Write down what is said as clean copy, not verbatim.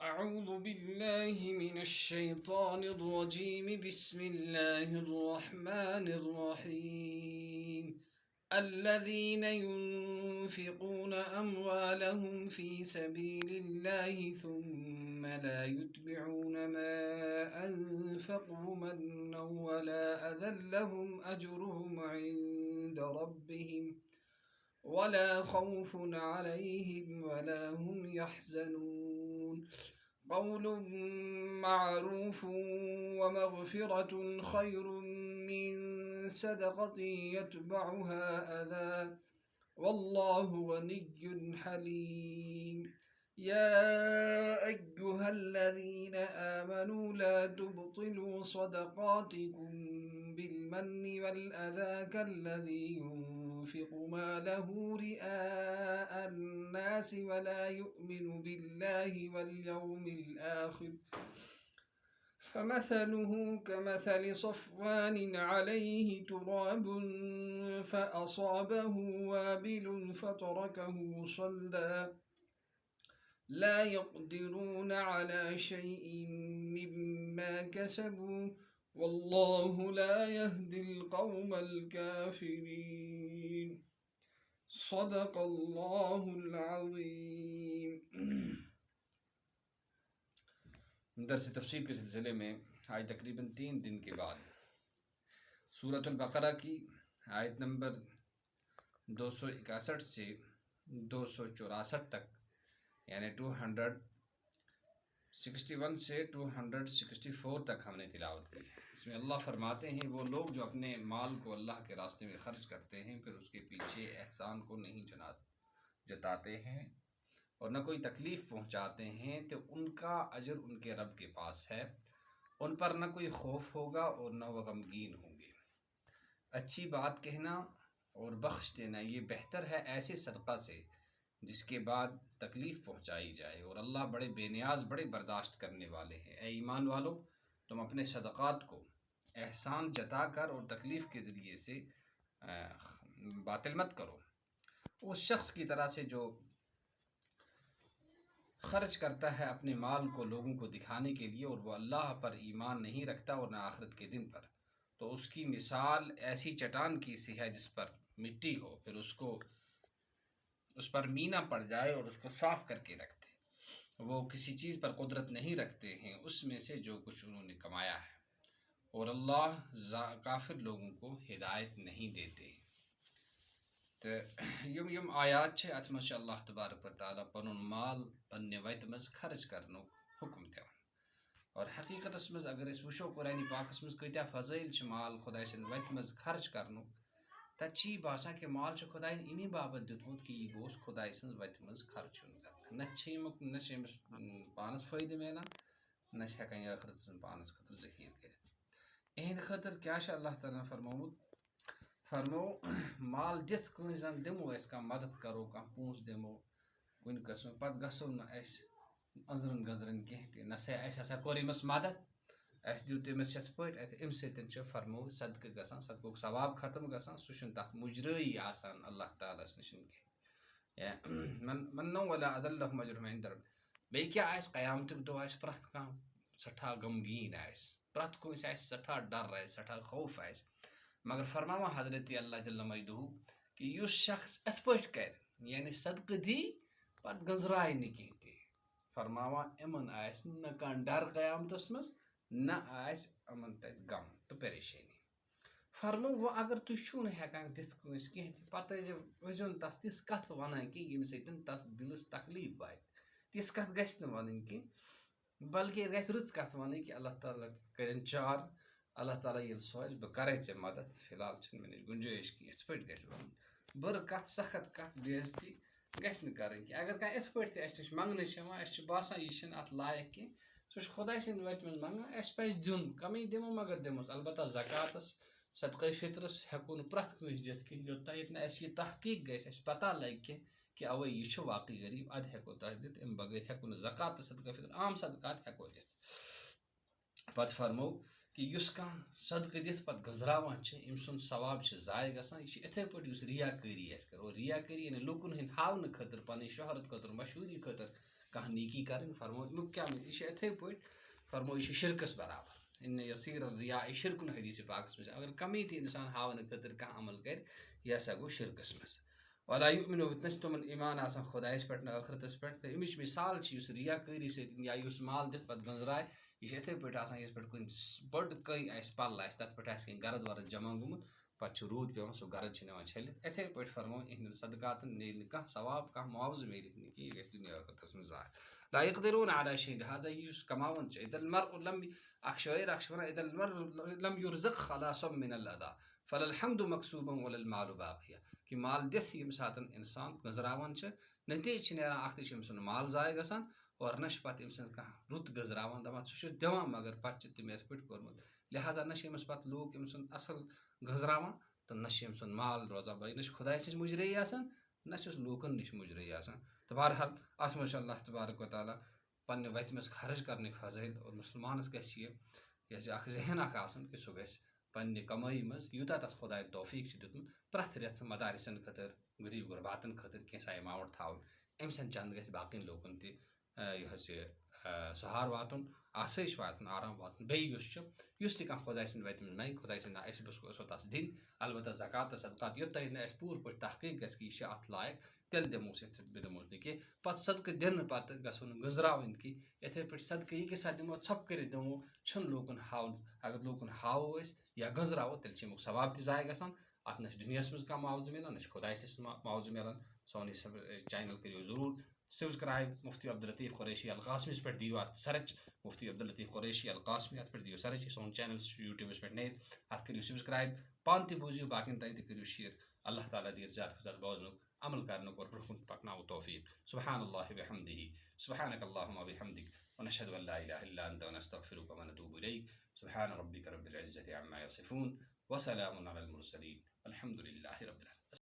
أعوذ بالله من الشيطان الرجيم بسم الله الرحمن الرحيم الذين ينفقون أموالهم في سبيل الله ثم لا يتبعون ما أنفقوا منا ولا أذى لهم أجرهم عند ربهم ولا خوف عليهم ولا هم يحزنون قول معروف ومغفرة خير من صدقة يتبعها أذى والله غني حليم يا أيها الذين آمنوا لا تبطلوا صدقاتكم بالمن والأذى كالذي ينفق ماله رئاء الناس ولا يؤمن بالله واليوم الآخر فمثله كمثل صفوان عليه تراب فأصابه وابل فتركه صلدا لا يقدرون على شيء مما كسبوا والله لا يهدي القوم الكافرين صدق الله العظيم दरस तफसीर के सिलसिले में आज तकरीबन 3 दिन के बाद सूरत अल-बकरा की आयत नंबर 261 से 264 तक यानी 261 से 264 तक हमने तिलावत की। इसमें अल्लाह फरमाते हैं वो लोग जो अपने माल को अल्लाह के रास्ते में खर्च करते हैं फिर उसके पीछे एहसान को नहीं जताते हैं और न कोई तकलीफ़ पहुंचाते हैं तो उनका अजर उनके रब के पास है, उन पर न कोई खौफ होगा और न वह गमगीन होंगे। अच्छी बात कहना और बख्श देना ये बेहतर है ऐसे सदक़ा से जिसके बाद तकलीफ़ पहुंचाई जाए, और अल्लाह बड़े बेनियाज बड़े बर्दाश्त करने वाले हैं। ए ईमान वालों, तुम अपने सदक़ात को एहसान जता कर और तकलीफ़ के ज़रिए से बातिल मत करो। उस शख्स की तरह से जो खर्च करता है अपने माल को लोगों को दिखाने के लिए और वो अल्लाह पर ईमान नहीं रखता और न आखिरत के दिन पर, तो उसकी मिसाल ऐसी चट्टान की सी है जिस पर मिट्टी हो, फिर उस पर मीना पड़ जाए और उसको साफ करके रखते। वो किसी चीज़ पर कुदरत नहीं रखते हैं उसमें से जो कुछ उन्होंने कमाया है, और अल्लाह काफिर लोगों को हिदायत नहीं देते। तो यम आयात अत मज अल्लाह तबारक व तआला पनुन माल पन्ने वत मज खर्च करनो हुक्म दिवान। और हकीकत मज अगर वो कुरान पाकस मज कत्या फजाइल माल खुदा सद वत मज खर्च करनो, तत बासा कि माल खुदा अमी बाबत दितमुत कि यह गोस खुदा सज वत मज खर्च न पानस फायदे मिलान न हेकान आखिरत पानस खतर जखीर कर। एहद खतर क्या अल्लाह ताला फरमोमुत फरमो माल दिथ कन दिमो कह मदद करो कह पोस दिमो कुन कस्म पत गसो न अजरन गजरन कह न सा कोर अमस मदद दुत अमस यथ पे अम सत फरमो सदक गसान सदकुक सवाब खत्म गसान सह तथ मुजरई आसान अल्लाह तालस नश कह मनो वला अदल्लहुम अजरुहुम इंद रब्बिहिम। बे क्या क़यामत दो प्रथ कह सठा गमगीन प्रथ कंस सठा डर सठा खौफ मगर फरमावा हजरत अल्लाह जल्ल मजदूहु कि युस शख्स अथ पट कर यानी सदक दी पत गजराय न कह फरमावा इमन न कह डर क़यामतस मज न अमन तत गम तो परेशानी। फरमो वो अगर तुम छो हेकान दिथ कंस कह पत वजन तस तिस कथ वन कि यम सतन तस दिलस तकलीफ वात, तिस कथ गछ न वन कि बल्कि गछ रच कथ वन कि अल्लाह ताला करन चार अल्लाह ताला ये सो बह करे ऐ मदद फिलहाल मे नश गुंजाइश कि इत पे ग बुर कथ सख्त कथ बेइज्जती गछ न कर। अगर कह इत पे नश मंगन बासान यह अत लायक कि सह खुदा सद वत मज मंगान पज दिन कमी दिमो मगर दिमोस अलबत्ता ज़कातस सदक़े फित्रस हेको न प्रथ कंस दिथ कि योत्ता ये यह तहकीक गस पता लग कि अवे यह वाकई गरीब अद हेको तस दिथ अम बगैर हेको न ज़कात सदक़े फित्र आम सदक़ात हेको दिथ। पत फरमो कि युस कह सदक दिथ पत गजरावान अम सुन सवाब ज़ाय गसान यह इथे पे रियाकारी कर, और रियाकारी यानी लुकन हंद हावन खतर पन शोहरत खतर मशहूरी खतर कह नीकी कर फरमो क्या इथे पे फरमो यह शिरकस बराबर इन यसीर रिया शिरकुन हदीस पाकस में अगर कमी थी इंसान हावन खतर कह अमल कर यह हसा गो शिरकस में वला युमिनु वितनस तुमन ईमान आसान खुदायस पे आखरतस पे तो अमिच मिसाल रियाकारी सत या माल दित पे गंजराय यह इथे पे इस पे कुन बड़ कई पल तथ पे गरद वरद जमा गुमुत पे रूद पे सह गरद ना छलित इथे पे फरमो इन सदकात नील कह सवाब कह मुआवज मिल कि दुनिया आखरतस में जाय ला यक़दिरून अला शै लिहाजा युस कमावन इदल मर लम अख शायर अख वन इदल मर लम युरज़क़ खलासम मिनल अदा फलल हम्दु मकसूबन वलल मालु बाक़िया कि माल दिथ यम सातन इंसान गजरावन नतीज नेरान अख तम सुन माल जाय गसान और नश पत अम सज कह रुत गजरावन दपान सह दिवान मगर पे तम ये पे कोर्मुत लिहाजा नश अमस पे लोग अम सुन असल गजरावन तो नश अम सुन माल रोजान भाई नश खुदा नश मुजरई आसान नश लूकन नश मुजरई आसान तो बहरहाल अत मज अल्लाह तबारक व ताला पन्ने वत मज खर्च करने फजल और मुसलमानस गह जहन आसन कि सह गह पन्ने कमाई मज यूता तस खुदा तौफीक दुतमुत प्रथ रेथ मदारिसन खतर गरीब गुरबातन खतर कैसा अमाउंट थावन अम सन चंद गह बाकी लोकन तह सहार वातुन आसैश वातुन आराम वातुन बेस तह खुदा सद वत मे खुदा सद बसो तस दिन अलबत्त ज़कात सदकात योतन पूर पे तहकीक गस कि यह अत लायक तेल दिमोस दिमोस ना कि पे सदक दिन पे गसन गजरावन कि इथे पे सदक यह कसा दिमो छप कर दिमो लूकन हाव अगर लूकन हावो या गजरावो तेल अमुक सवाब तय गसान अत न दुनिया मज कह मुआवज मिलान न खुदा मुआवज मिलान सोन चैनल करो जरूर सब्सक्राइब मुफ्ती अब्दुल लतीफ़ कुरैशी अल कासमी पे दियो अत सर्च मुफ्ती अब्दुल लतीफ़ कुरैशी अल कासमी अत पे दियो सर्च सोन चैनल यूट्यूब पे ने अत करो सब्सक्राइब पान तह बूझियो बाकी तक तह करो शेयर अल्लाह ताला दी ज़ात खुद बोजन अमल करने और ब्रुकुन पकनाओ तौफीक सुब्हानल्लाहि व बिहम्दिही सुब्हानक अल्लाहुम्मा व बिहम्दिक व नशहदु अन ला इलाहा इल्ला अंता व नस्तगफिरुका व नतूबु इलैक सुब्हान रब्बिका रब्बिल इज्जति अम्मा यसिफून व सलामुन अलल मुरसलीन वल्हम्दुलिल्लाहि रब्बिल आलमीन।